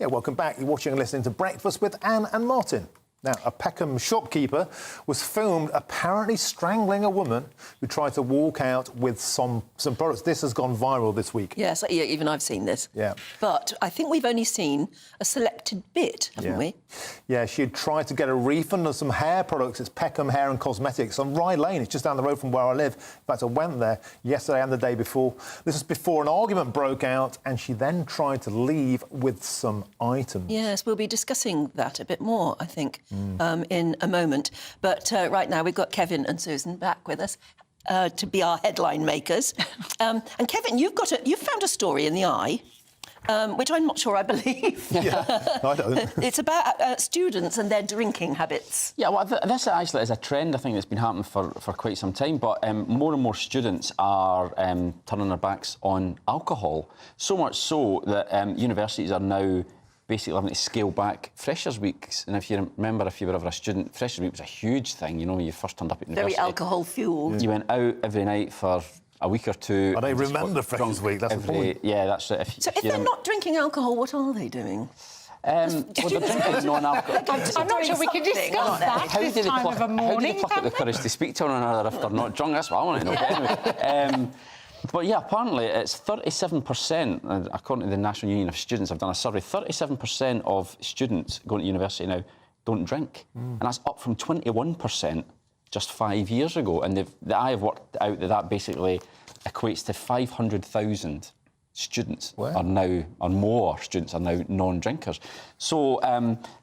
Yeah, welcome back. You're watching and listening to Breakfast with Anne and Martin. Now, a Peckham shopkeeper was filmed apparently strangling a woman who tried to walk out with some products. This has gone viral this week. Yes, yeah, even I've seen this. Yeah. But I think we've only seen a selected bit, haven't we? Yeah, she had tried to get a refund on some hair products. It's Peckham Hair and Cosmetics on Rye Lane. It's just down the road from where I live. In fact, I went there yesterday and the day before. This was before an argument broke out, and she then tried to leave with some items. Yes, we'll be discussing that a bit more, I think, in a moment. But right now we've got Kevin and Susan back with us to be our headline makers. And Kevin, you've found a story in the Eye, which I'm not sure I believe. Yeah, I don't. It's about students and their drinking habits. Yeah, well, this actually is a trend, I think, that's been happening for quite some time, but more and more students are turning their backs on alcohol, so much so that universities are now basically having to scale back Freshers' Weeks. And if you remember, if you were ever a student, Freshers' Week was a huge thing, you know, when you first turned up at university. Very alcohol-fuelled. You went out every night for a week or two. I remember Freshers' Week, that's the point. Yeah, that's it. If they're not drinking alcohol, what are they doing? Well, they're drinking non-alcohol. I'm not sure we can discuss that this time of a morning. How do they pluck up the courage to speak to one another if they're not drunk? That's what I want to know. But anyway, but yeah, apparently it's 37%, according to the National Union of Students, I've done a survey, 37% of students going to university now don't drink. And that's up from 21% just 5 years ago. And I have worked out that basically equates to 500,000 students are more students are now non-drinkers. So,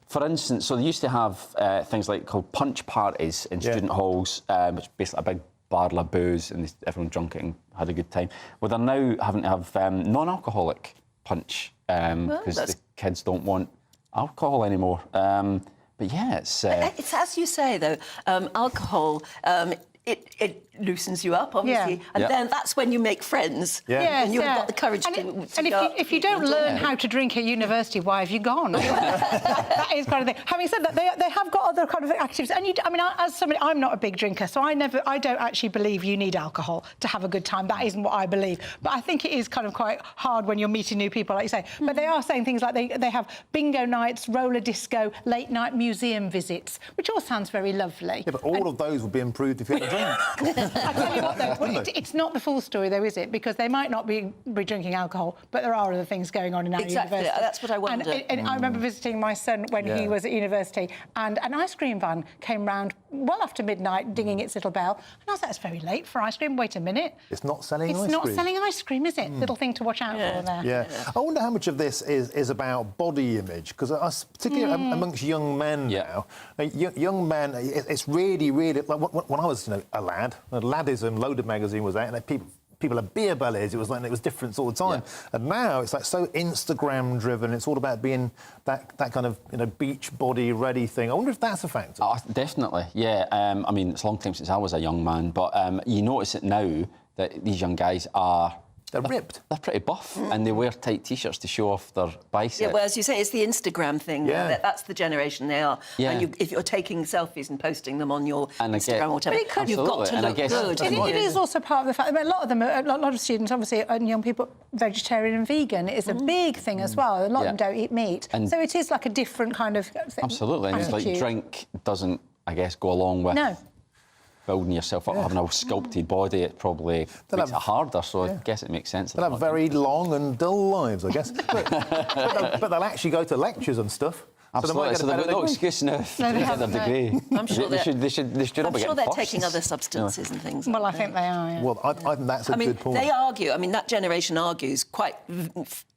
for instance, so they used to have things like called punch parties in student halls, which is basically a big barrel of booze and everyone drunk it and had a good time. Well, they're now having to have non-alcoholic punch because the kids don't want alcohol anymore. But yeah, it's as you say, though, alcohol, it loosens you up, obviously, and then that's when you make friends. And you've got the courage to and if you don't learn how to drink at university, why have you gone? That is kind of thing. Having said that, they have got other kind of activities. And I mean, as somebody, I'm not a big drinker, so I don't actually believe you need alcohol to have a good time. That isn't what I believe. But I think it is kind of quite hard when you're meeting new people, like you say. But they are saying things like they have bingo nights, roller disco, late night museum visits, which all sounds very lovely. Yeah, but all of those would be improved if you had a drink. I tell you what, though, it's not the full story, though, is it? Because they might not be drinking alcohol, but there are other things going on in our university. That's what I wonder. And I remember visiting my son when he was at university, and an ice cream van came round well after midnight, dinging its little bell. And I was like, it's very late for ice cream. Wait a minute. It's not selling ice cream. It's not selling ice cream, is it? Little thing to watch out for there. Yeah. I wonder how much of this is about body image, because particularly amongst young men now, young men, it's really, really... Like when I was a lad, Ladism, Loaded magazine was out, and people had beer bellies. It was different all the time. And now it's like so Instagram driven. It's all about being that kind of beach body ready thing. I wonder if that's a factor. Definitely, yeah. I mean, it's a long time since I was a young man, but you notice it now that these young guys are... They're ripped. They're pretty buff, and they wear tight T-shirts to show off their biceps. Yeah, well, as you say, it's the Instagram thing. Yeah. That's the generation they are. Yeah. And if you're taking selfies and posting them on your Instagram or whatever, you've got to look good. It is also part of the fact. I mean, a lot of students, obviously, and young people, vegetarian and vegan is a big thing as well. A lot of them don't eat meat, so it is like a different kind of thing. Absolutely, and it's like drink doesn't, I guess, go along with. No. Building yourself up, having a sculpted body, it probably makes it harder, so I guess it makes sense. They'll have very long and dull lives, I guess. but they'll actually go to lectures and stuff. Absolutely, so they've got no excuse now to get their degree. I'm sure they should I'm sure they're taking other substances and things. Well, I think they are, yeah. Well, I think that's a good point. They argue, that generation argues quite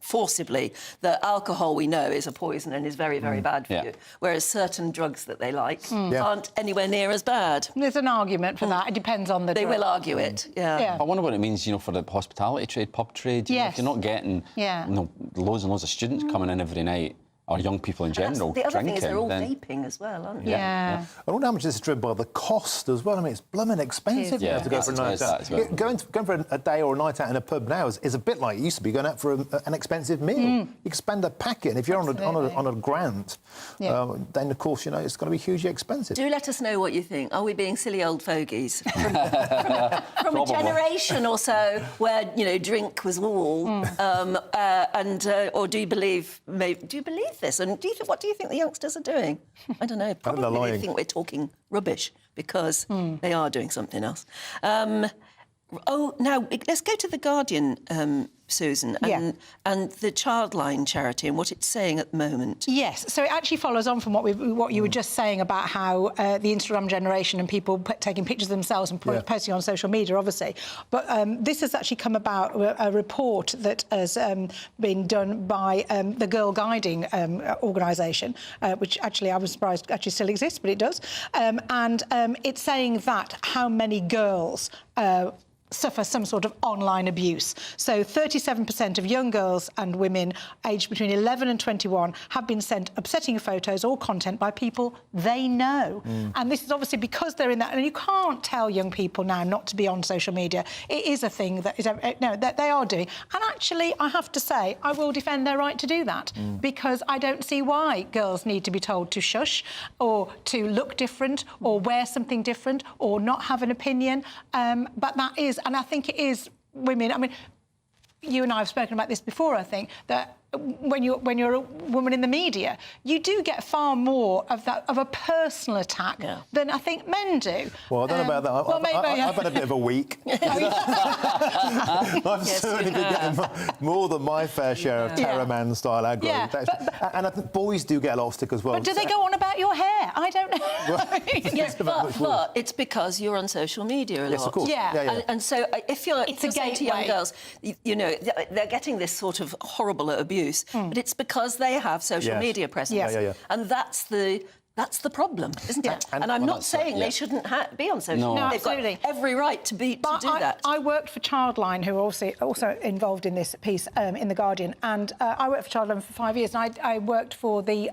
forcibly that alcohol, we know, is a poison and is very, very bad for you, whereas certain drugs that they like aren't anywhere near as bad. There's an argument for that. It depends on the drug. They will argue it, I wonder what it means, for the hospitality trade, pub trade. If you're not getting loads and loads of students coming in every night, or young people in general the other drinking. thing is they're all vaping as well, aren't they? Yeah. I wonder how much this is driven by the cost as well. I mean, it's blooming expensive to go for a night out. Going for a day or a night out in a pub now is a bit like it used to be going out for an expensive meal. You can spend a packet, and if you're on a grant, then of course it's going to be hugely expensive. Do let us know what you think. Are we being silly old fogies from a generation or so where drink was all, or do you believe with this? And what do you think the youngsters are doing? I don't know. Probably they think we're talking rubbish because they are doing something else. Now let's go to The Guardian, Susan, and the Childline charity and what it's saying at the moment. Yes, so it actually follows on from what you were just saying about how the Instagram generation and people taking pictures of themselves and posting on social media, obviously. But this has actually come about a report that has been done by the Girl Guiding organisation, which actually I was surprised actually still exists, but it does. And it's saying that how many girls suffer some sort of online abuse. So 37% of young girls and women aged between 11 and 21 have been sent upsetting photos or content by people they know. And this is obviously because they're in that, and you can't tell young people now not to be on social media. It is a thing that that they are doing. And actually, I have to say, I will defend their right to do that because I don't see why girls need to be told to shush or to look different or wear something different or not have an opinion. But that is, and I think it is women. I mean, you and I have spoken about this before, I think, that when you're a woman in the media, you do get far more of a personal attack than I think men do. Well, I don't know about that. I've had a bit of a week. I've certainly been getting more than my fair share of Terror Man style aggro. Yeah, and I think boys do get a lot of stick as well. But do they go on about your hair? I don't know. But it's because you're on social media a lot. Yes, of course. And so if you're saying to young girls, you know, they're getting this sort of horrible abuse, but it's because they have social media presence. And that's the problem, isn't it? And I'm not saying they shouldn't be on social media. They've got every right to do that. I worked for Childline, who are also involved in this piece in The Guardian, and I worked for Childline for 5 years, and I worked for the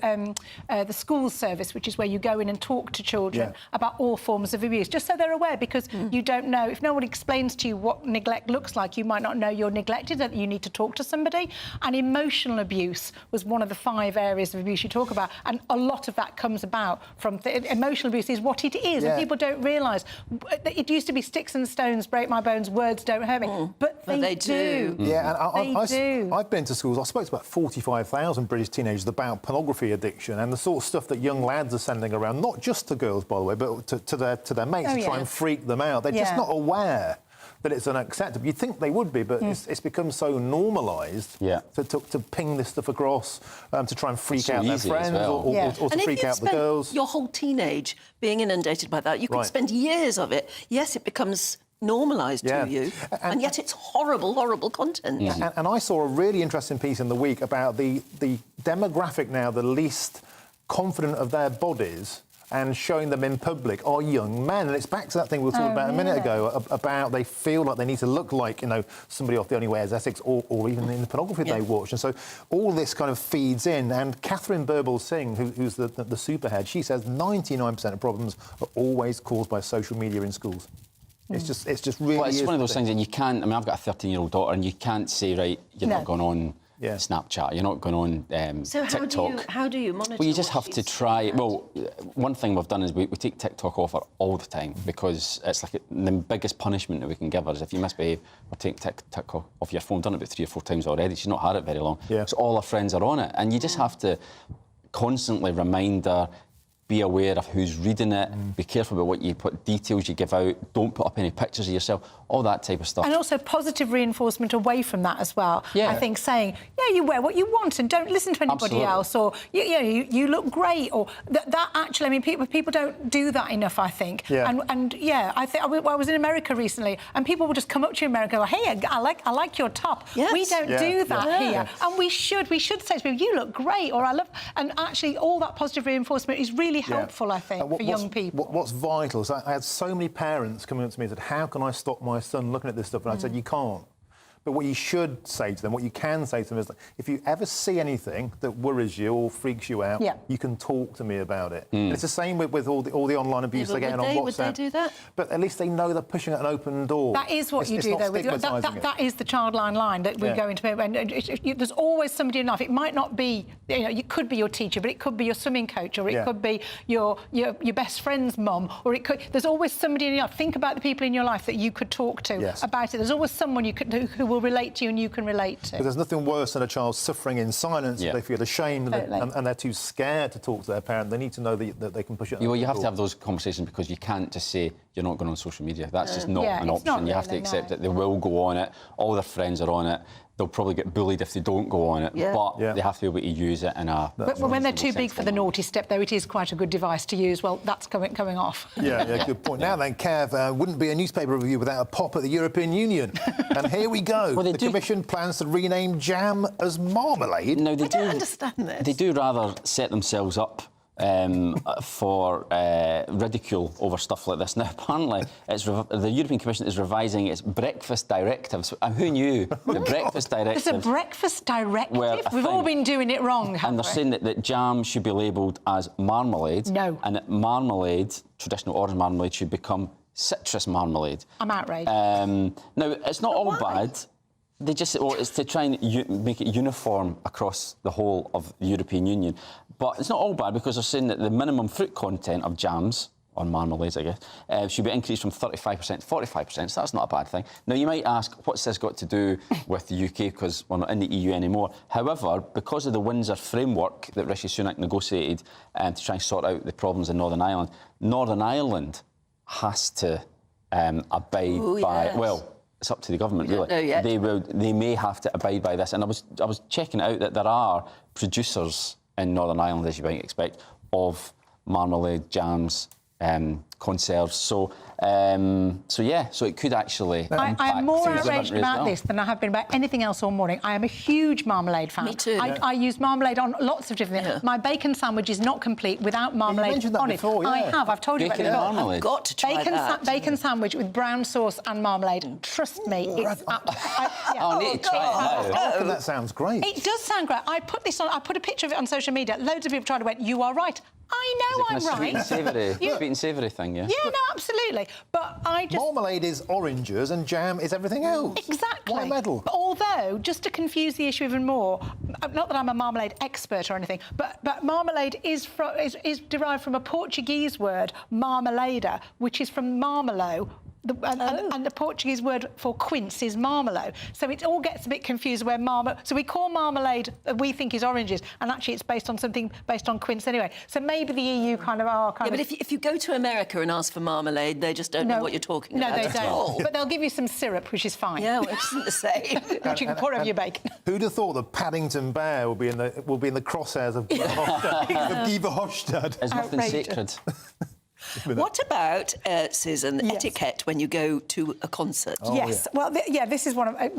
schools service, which is where you go in and talk to children about all forms of abuse, just so they're aware, because you don't know, if no one explains to you what neglect looks like, you might not know you're neglected, that you need to talk to somebody. And emotional abuse was one of the 5 areas of abuse you talk about, and a lot of that comes about from emotional abuse is what it is, and people don't realise. It used to be sticks and stones break my bones, words don't hurt me, but they do. Yeah, and I've been to schools. I spoke to about 45,000 British teenagers about pornography addiction and the sort of stuff that young lads are sending around, not just to girls, by the way, but to their mates to try and freak them out. They're just not aware that it's unacceptable. You'd think they would be, but it's become so normalised to ping this stuff across, to try and freak out their friends or to freak out the girls. Your whole teenage being inundated by that, you could spend years of it. Yes, it becomes normalised to you, and yet it's horrible, horrible content. And I saw a really interesting piece in the week about the demographic now, the least confident of their bodies and showing them in public are young men. And it's back to that thing we were talking about a minute ago, about they feel like they need to look like, you know, somebody off The Only Way Is Essex, or even in the pornography they watch. And so all this kind of feeds in. And Catherine Birbal-Singh, who's the superhead, she says 99% of problems are always caused by social media in schools. It's just really... Well, it's one of those things that you can't... I mean, I've got a 13-year-old daughter, and you can't say, right, you're not going on Snapchat, you're not going on so TikTok. How do you monitor? Well, you just have to try... Well, one thing we've done is we take TikTok off her all the time, because it's like the biggest punishment that we can give her is if you misbehave, we're taking TikTok off your phone. We've done it about 3 or 4 times already. She's not had it very long. So all her friends are on it, and you just have to constantly remind her, be aware of who's reading it, be careful about what details you give out, don't put up any pictures of yourself, all that type of stuff. And also positive reinforcement away from that as well. I think saying, you wear what you want and don't listen to anybody else, or you look great, or that actually, I mean, people don't do that enough, I think. I think I was in America recently, and people will just come up to you in America and go, hey, I like your top. We don't do that here, and we should say to people, you look great, or I love, and actually all that positive reinforcement is really helpful, I think, for young people. What's vital is I had so many parents coming up to me and said, how can I stop my son looking at this stuff? And I said, you can't. But what you should say to them, what you can say to them is that if you ever see anything that worries you or freaks you out, you can talk to me about it. And it's the same with all the online abuse they're getting on WhatsApp. Would they do that? But at least they know they're pushing at an open door. That is what you do, though. That is the Childline line that we go into. And there's always somebody in life. It might not be, it could be your teacher, but it could be your swimming coach, or it could be your best friend's mum, or there's always somebody in your life. Think about the people in your life that you could talk to about it. There's always someone who will relate to you and you can relate to. Because there's nothing worse than a child suffering in silence. Yeah. They feel ashamed Totally. and they're too scared to talk to their parent. They need to know that they can push it. Well, you have to have those conversations because you can't just say you're not going on social media. That's just not Yeah, an it's option. not You have to really, accept no. that they will go on it. All their friends are on it. They'll probably get bullied if they don't go on it. Yeah. But Yeah. they have to be able to use it in a... But when they're too reasonable, big for the sensible naughty step, though, it is quite a good device to use. Well, that's coming off. Yeah, good point. Now then, Kev, wouldn't be a newspaper review without a pop at the European Union. And here we go. Well, the Commission plans to rename jam as marmalade. Now, they I don't understand this. They do rather set themselves up for ridicule over stuff like this. Now, apparently, the European Commission is revising its breakfast directives. And who knew the breakfast directives? There's a breakfast directive? Well, We've all been doing it wrong, haven't and they're we? saying that jam should be labelled as marmalade. No. And that marmalade, traditional orange marmalade, should become citrus marmalade. I'm outraged. Now, it's not all why? bad. They just, well, it's to try and make it uniform across the whole of the European Union. But it's not all bad because they're saying that the minimum fruit content of jams, or marmalades, I guess, should be increased from 35% to 45%, so that's not a bad thing. Now, you might ask, what's this got to do with the UK, because we're not in the EU anymore? However, because of the Windsor framework that Rishi Sunak negotiated to try and sort out the problems in Northern Ireland has to abide by... Yes. Well, it's up to the government, really. know yet. They may have to abide by this. And I was checking out that there are producers in Northern Ireland, as you might expect, of marmalade, jams, conserves. So it could actually I'm more impact outraged as about well. this than I have been about anything else all morning. I am a huge marmalade fan. Me too. I use marmalade on lots of different things. Yeah. My bacon sandwich is not complete without marmalade mentioned that on before, it. I yeah. have. I've told you Bacon about and it. marmalade. I've got to try that. Bacon sandwich with brown sauce and marmalade. Trust me, it's... I need to try it now. Oh, that sounds great. It does sound great. I put this on. I put a picture of it on social media. Loads of people tried to went, "You are right." I know I'm Sweet and right. savoury, Yeah. sweet and savoury thing, yeah. Yeah, no, absolutely. But I just... Marmalade is oranges and jam is everything else. Exactly. Why meddle? Although, just to confuse the issue even more, not that I'm a marmalade expert or anything, but marmalade is derived from a Portuguese word, marmalada, which is from marmelo. And the Portuguese word for quince is marmelo. So it all gets a bit confused where so we call marmalade, we think is oranges, and actually it's based on something based on quince anyway. So maybe the EU kind of are kind Yeah, of... but if you go to America and ask for marmalade, they just don't know what you're talking about. No, they at don't. all. But they'll give you some syrup, which is fine. Yeah, well, it isn't the same. Which you can pour over your bacon. Who'd have thought that Paddington Bear will be in the crosshairs of Guy Verhofstadt? There's nothing Outrageous. sacred. What about, Susan, etiquette when you go to a concert? Yes. Well, this is one of a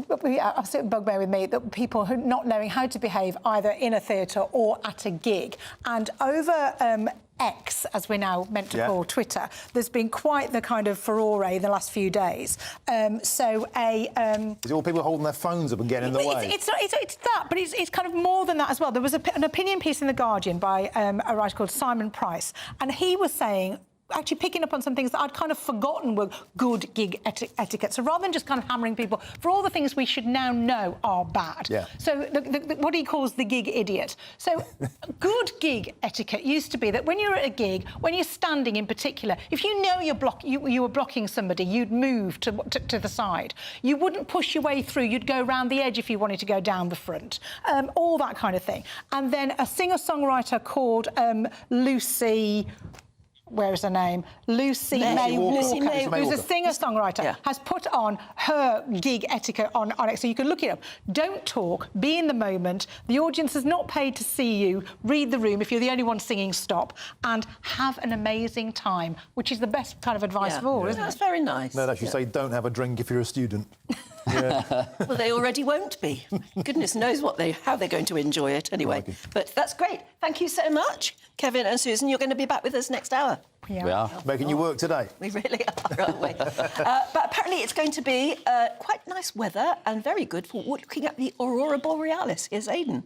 certain bugbear with me, that people who not knowing how to behave either in a theatre or at a gig. And over X, as we're now meant to call Twitter, there's been quite the kind of furore in the last few days. Is it all people holding their phones up and getting in the way? It's that, but it's kind of more than that as well. There was an opinion piece in The Guardian by a writer called Simon Price, and he was saying, actually picking up on some things that I'd kind of forgotten were good gig etiquette. So rather than just kind of hammering people for all the things we should now know are bad. Yeah. So what he calls the gig idiot. So good gig etiquette used to be that when you're at a gig, when you're standing in particular, if you know you were blocking somebody, you'd move to the side. You wouldn't push your way through. You'd go round the edge if you wanted to go down the front. All that kind of thing. And then a singer-songwriter called Lucy... Where is her name? Lucy May Walker, who's a singer-songwriter, has put on her gig etiquette on it, so you can look it up. Don't talk, be in the moment. The audience is not paid to see you. Read the room. If you're the only one singing, stop. And have an amazing time, which is the best kind of advice of all, isn't it? That's very nice. No, actually say don't have a drink if you're a student. Well, they already won't be. Goodness knows how they're going to enjoy it anyway. But that's great. Thank you so much, Kevin and Susan. You're going to be back with us next hour. Yeah. We are. Making you work today. We really are, aren't we? But apparently it's going to be quite nice weather and very good for looking at the Aurora Borealis. Here's Aidan.